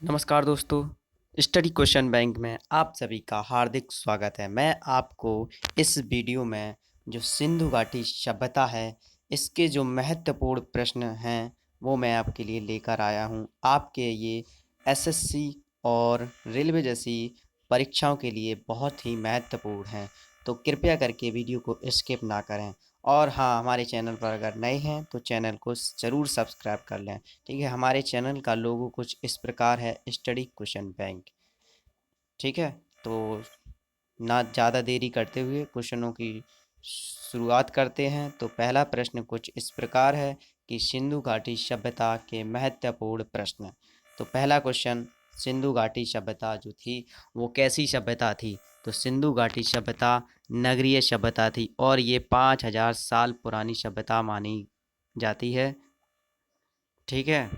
नमस्कार दोस्तों, study question bank में आप सभी का हार्दिक स्वागत है। मैं आपको इस वीडियो में जो सिंधु घाटी सभ्यता है, इसके जो महत्वपूर्ण प्रश्न हैं, वो मैं आपके लिए लेकर आया हूँ। आपके ये एसएससी और रेलवे जैसी परीक्षाओं के लिए बहुत ही महत्वपूर्ण हैं, तो कृपया करके वीडियो को स्किप ना करें। और हाँ, हमारे चैनल पर अगर नए हैं तो चैनल को ज़रूर सब्सक्राइब कर लें। ठीक है, हमारे चैनल का लोगो कुछ इस प्रकार है, स्टडी क्वेश्चन बैंक। ठीक है, तो ना ज़्यादा देरी करते हुए क्वेश्चनों की शुरुआत करते हैं। तो पहला प्रश्न कुछ इस प्रकार है कि सिंधु घाटी सभ्यता के महत्वपूर्ण प्रश्न। तो पहला क्वेश्चन, सिंधु घाटी सभ्यता जो थी वो कैसी सभ्यता थी? तो सिंधु घाटी सभ्यता नगरीय सभ्यता थी और ये 5000 साल पुरानी सभ्यता मानी जाती है। ठीक है,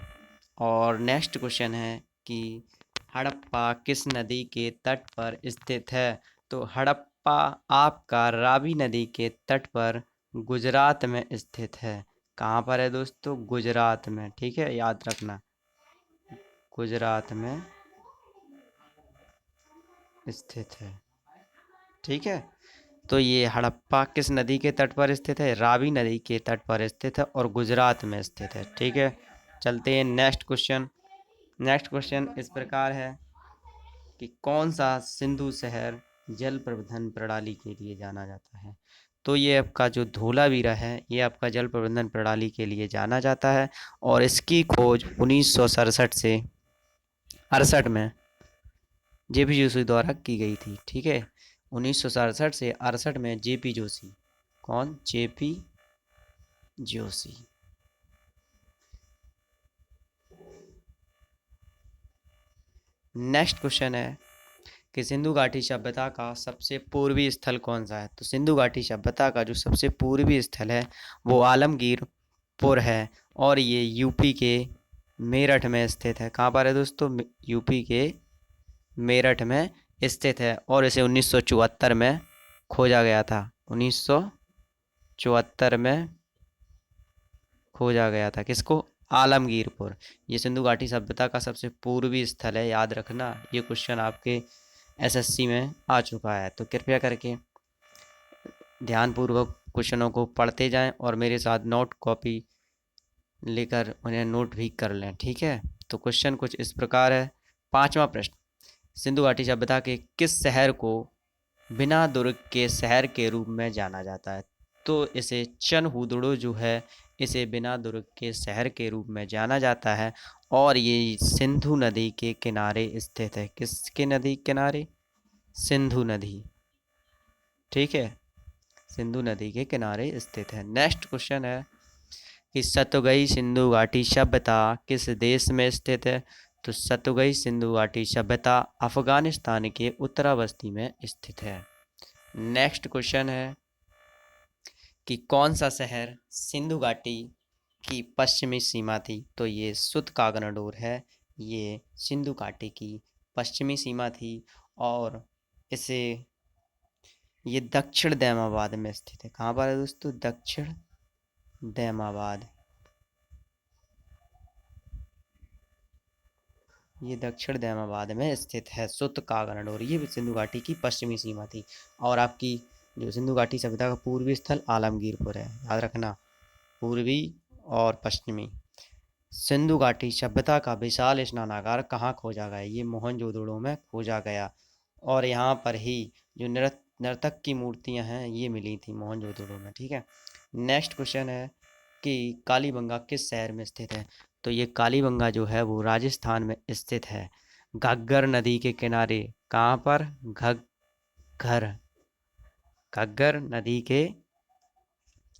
और नेक्स्ट क्वेश्चन है कि हड़प्पा किस नदी के तट पर स्थित है? तो हड़प्पा आपका रावी नदी के तट पर गुजरात में स्थित है। कहाँ पर है दोस्तों? गुजरात में। ठीक है, याद रखना, गुजरात में स्थित है। ठीक है, तो ये हड़प्पा किस नदी के तट पर स्थित है? रावी नदी के तट पर स्थित है और गुजरात में स्थित है। ठीक है, चलते हैं नेक्स्ट क्वेश्चन। नेक्स्ट क्वेश्चन इस प्रकार है कि कौन सा सिंधु शहर जल प्रबंधन प्रणाली के लिए जाना जाता है? तो ये आपका जो धोलावीरा है, ये आपका जल प्रबंधन प्रणाली के लिए जाना जाता है और इसकी खोज 1967 से 68 में जेपी जोशी द्वारा की गई थी। ठीक है, 1967 से 68 में जेपी जोशी। कौन? जेपी जोशी। नेक्स्ट क्वेश्चन है कि सिंधु घाटी सभ्यता का सबसे पूर्वी स्थल कौन सा है? तो सिंधु घाटी सभ्यता का जो सबसे पूर्वी स्थल है वो आलमगीरपुर है और ये यूपी के मेरठ में स्थित है। कहाँ पर है दोस्तों? यूपी के मेरठ में स्थित है और इसे 1974 में खोजा गया था। 1974 में खोजा गया था। किसको? आलमगीरपुर। ये सिंधु घाटी सभ्यता का सबसे पूर्वी स्थल है, याद रखना। ये क्वेश्चन आपके एसएससी में आ चुका है, तो कृपया करके ध्यानपूर्वक क्वेश्चनों को पढ़ते जाएं और मेरे साथ नोट कॉपी लेकर उन्हें नोट भी कर लें। ठीक है, तो क्वेश्चन कुछ इस प्रकार है। पांचवा प्रश्न, सिंधु घाटी सभ्यता के किस शहर को बिना दुर्ग के शहर के रूप में जाना जाता है? तो इसे चनहुदड़ो जो है, इसे बिना दुर्ग के शहर के रूप में जाना जाता है और ये सिंधु नदी के किनारे स्थित है। किसके नदी किनारे? सिंधु नदी। ठीक है, सिंधु नदी के किनारे स्थित है। नेक्स्ट क्वेश्चन है कि सतुगई सिंधु घाटी सभ्यता किस देश में स्थित है? तो सतुगई सिंधु घाटी सभ्यता अफगानिस्तान के उत्तरावस्ती में स्थित है। नेक्स्ट क्वेश्चन है कि कौन सा शहर सिंधु घाटी की पश्चिमी सीमा थी? तो ये सुत कागनाडोर है। ये सिंधु घाटी की पश्चिमी सीमा थी और इसे ये दक्षिण दैमाबाद में स्थित है। कहाँ पर है दोस्तों? दक्षिण दैमाबाद। ये दक्षिण दैमाबाद में स्थित है सुत कागनाडोर। ये सिंधु घाटी की पश्चिमी सीमा थी और आपकी जो सिंधु घाटी सभ्यता का पूर्वी स्थल आलमगीरपुर है, याद रखना, पूर्वी और पश्चिमी। सिंधु घाटी सभ्यता का विशाल स्नानागार कहाँ खोजा गया? ये मोहनजोदड़ो में खोजा गया और यहाँ पर ही जो नर्तक की मूर्तियाँ हैं ये मिली थी मोहनजोदड़ो में। ठीक है, नेक्स्ट क्वेश्चन है कि कालीबंगा किस शहर में स्थित है? तो ये कालीबंगा जो है वो राजस्थान में स्थित है, घग्गर नदी के किनारे। कहाँ पर? घग्गर, घग्गर नदी के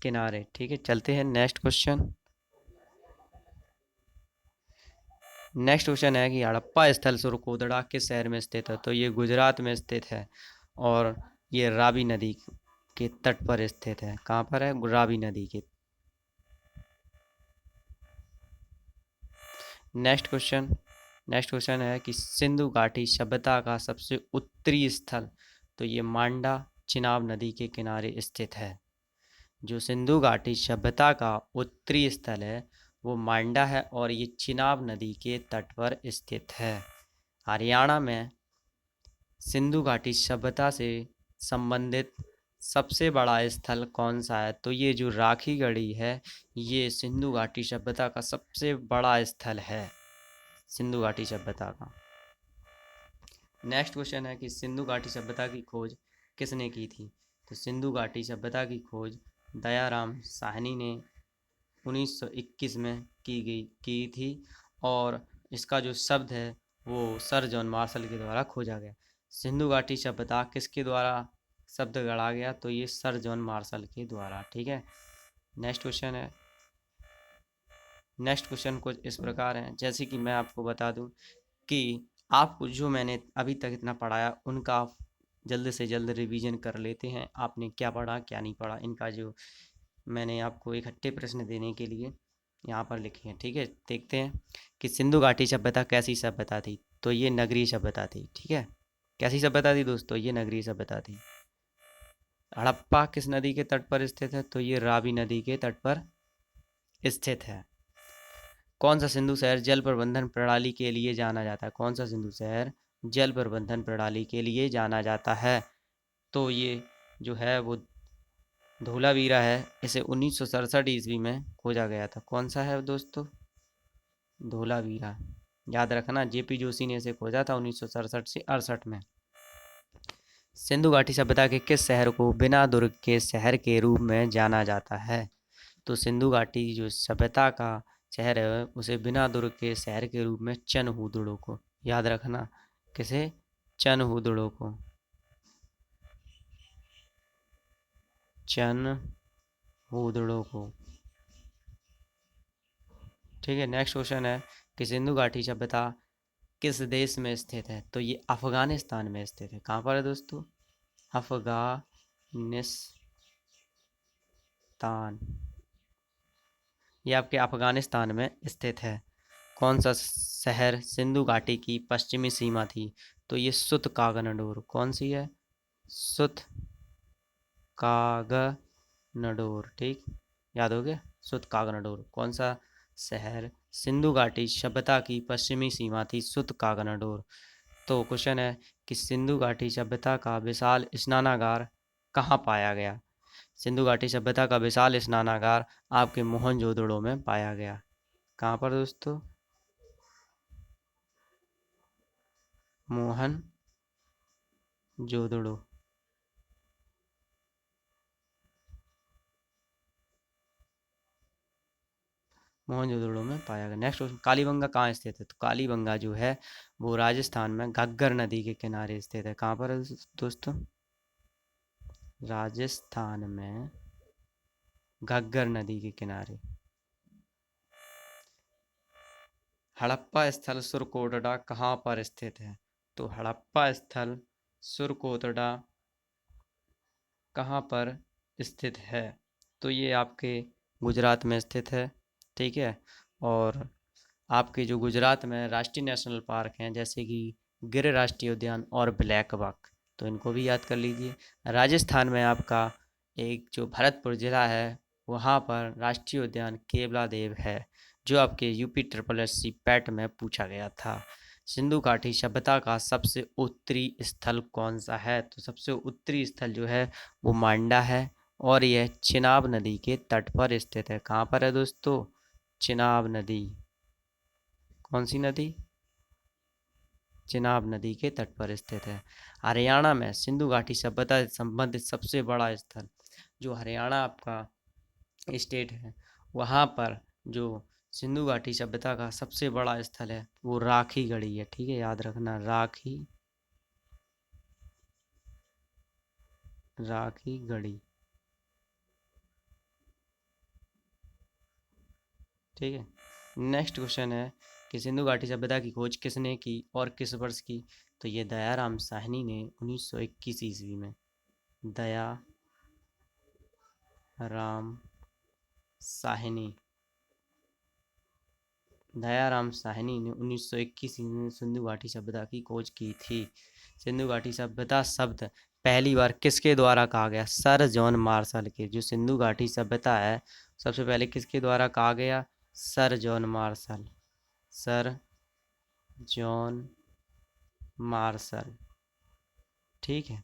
किनारे। ठीक है, चलते हैं नेक्स्ट क्वेश्चन। नेक्स्ट क्वेश्चन है कि हड़प्पा स्थल सुरकोदड़ा किस शहर में स्थित है? तो ये गुजरात में स्थित है और ये रावी नदी के तट पर स्थित है। कहाँ पर है? रावी नदी के। नेक्स्ट क्वेश्चन, नेक्स्ट क्वेश्चन है कि सिंधु घाटी सभ्यता का सबसे उत्तरी स्थल, तो ये मांडा चिनाब नदी के किनारे स्थित है। जो सिंधु घाटी सभ्यता का उत्तरी स्थल है वो मांडा है और ये चिनाब नदी के तट पर स्थित है। हरियाणा में सिंधु घाटी सभ्यता से संबंधित सबसे बड़ा स्थल कौन सा है? तो ये जो राखी गढ़ी है, ये सिंधु घाटी सभ्यता का सबसे बड़ा स्थल है, सिंधु घाटी सभ्यता का। नेक्स्ट क्वेश्चन है कि सिंधु घाटी सभ्यता की खोज किसने की थी? तो सिंधु घाटी सभ्यता की खोज दयाराम साहनी ने 1921 में की थी और इसका जो शब्द है वो सर जॉन मार्शल के द्वारा खोजा गया। सिंधु घाटी सभ्यता किसके द्वारा शब्द गढ़ा गया? तो ये सर जॉन मार्शल के द्वारा। ठीक है। नेक्स्ट क्वेश्चन है, नेक्स्ट क्वेश्चन कुछ इस प्रकार है, जैसे कि मैं आपको बता दूं कि आपको जो मैंने अभी तक इतना पढ़ाया उनका आप जल्द से जल्द रिवीजन कर लेते हैं। आपने क्या पढ़ा क्या नहीं पढ़ा, इनका जो मैंने आपको इकट्ठे प्रश्न देने के लिए यहाँ पर लिखे हैं। ठीक है, देखते हैं कि सिंधु घाटी सभ्यता कैसी सभ्यता थी? तो ये नगरीय सभ्यता थी। ठीक है, कैसी सभ्यता थी दोस्तों? ये नगरीय सभ्यता थी। हड़प्पा किस नदी के तट पर स्थित है? तो ये रावी नदी के तट पर स्थित है। कौन सा सिंधु शहर जल प्रबंधन प्रणाली के लिए जाना जाता है? कौन सा सिंधु शहर जल प्रबंधन प्रणाली के लिए जाना जाता है? तो ये जो है वो धोलावीरा है। इसे 1967 ईस्वी में खोजा गया था। कौन सा है दोस्तों? धोलावीरा। याद रखना, जेपी जोशी ने इसे खोजा था 1967 से 68 में। सिंधु घाटी सभ्यता के किस शहर को बिना दुर्ग के शहर के रूप में जाना जाता है? तो सिंधु घाटी जो सभ्यता का शहर है उसे बिना दुर्ग के शहर के रूप में चनहूदड़ो को, याद रखना, किसे? चनहूदड़ो को, चनहूदड़ो को। ठीक है। नेक्स्ट क्वेश्चन है कि सिंधु घाटी सभ्यता किस देश में स्थित है? तो ये अफगानिस्तान में स्थित है। कहाँ पर है दोस्तों? अफगानिस्तान। ये आपके अफगानिस्तान में स्थित है। कौन सा शहर सिंधु घाटी की पश्चिमी सीमा थी? तो ये सुत कागनडोर। कौन सी है? सुत कागनडोर। ठीक, याद हो गया, सुत कागनडोर। कौन सा शहर सिंधु घाटी सभ्यता की पश्चिमी सीमा थी? सुत कागनडोर। तो क्वेश्चन है कि सिंधु घाटी सभ्यता का विशाल स्नानागार कहाँ पाया गया? सिंधु घाटी सभ्यता का विशाल स्नानागार आपके मोहनजोदड़ो में पाया गया। कहाँ पर दोस्तों? मोहनजोदड़ो। मोहनजोदड़ो में पाया गया। नेक्स्ट क्वेश्चन, कालीबंगा कहाँ स्थित है? तो कालीबंगा जो है वो राजस्थान में घग्गर नदी के किनारे स्थित है। कहाँ पर है दोस्तों? राजस्थान में घग्गर नदी के किनारे। हड़प्पा स्थल सुरकोटड़ा कहाँ पर स्थित है? तो हड़प्पा स्थल सुरकोटड़ा कहाँ पर स्थित है? तो ये आपके गुजरात में स्थित है। ठीक है। और आपके जो गुजरात में राष्ट्रीय नेशनल पार्क हैं जैसे कि गिर राष्ट्रीय उद्यान और ब्लैक बक, तो इनको भी याद कर लीजिए। राजस्थान में आपका एक जो भरतपुर ज़िला है वहाँ पर राष्ट्रीय उद्यान केवला देव है, जो आपके यूपी SSSC पैट में पूछा गया था। सिंधु घाटी सभ्यता का सबसे उत्तरी स्थल कौन सा है? तो सबसे उत्तरी स्थल जो है वो मांडा है और यह चिनाब नदी के तट पर स्थित है। कहाँ पर है दोस्तों? चिनाब नदी। कौन सी नदी? चिनाब नदी के तट पर स्थित है। हरियाणा में सिंधु घाटी सभ्यता से संबंधित सबसे बड़ा स्थल, जो हरियाणा आपका स्टेट है वहाँ पर जो सिंधु घाटी सभ्यता का सबसे बड़ा स्थल है वो राखी गढ़ी है। ठीक है, याद रखना, राखी गढ़ी। ठीक है। नेक्स्ट क्वेश्चन है कि सिंधु घाटी सभ्यता की खोज किसने की और किस वर्ष की? तो ये दयाराम साहनी ने 1921 ईस्वी में। दयाराम साहनी दयाराम साहनी ने 1921 में सिंधु घाटी सभ्यता की खोज की थी। सिंधु घाटी सभ्यता शब्द पहली बार किसके द्वारा कहा गया? सर जॉन मार्शल के। जो सिंधु घाटी सभ्यता है सबसे पहले किसके द्वारा कहा गया? Sir John Marshall, sir John Marshall. ठीक है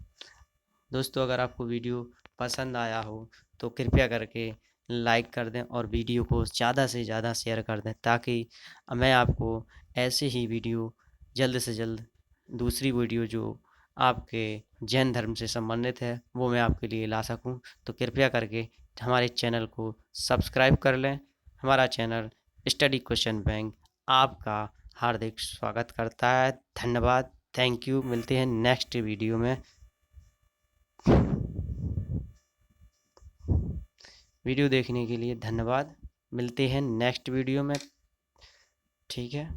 दोस्तों, अगर आपको वीडियो पसंद आया हो तो कृपया करके लाइक कर दें और वीडियो को ज़्यादा से ज़्यादा शेयर कर दें, ताकि मैं आपको ऐसे ही वीडियो जल्द से जल्द, दूसरी वीडियो जो आपके जैन धर्म से संबंधित है वो मैं आपके लिए ला सकूं। तो कृपया करके हमारे चैनल को सब्सक्राइब कर लें। हमारा चैनल स्टडी क्वेश्चन बैंक आपका हार्दिक स्वागत करता है। धन्यवाद, थैंक यू। मिलते हैं नेक्स्ट वीडियो में। वीडियो देखने के लिए धन्यवाद। मिलते हैं नेक्स्ट वीडियो में। ठीक है।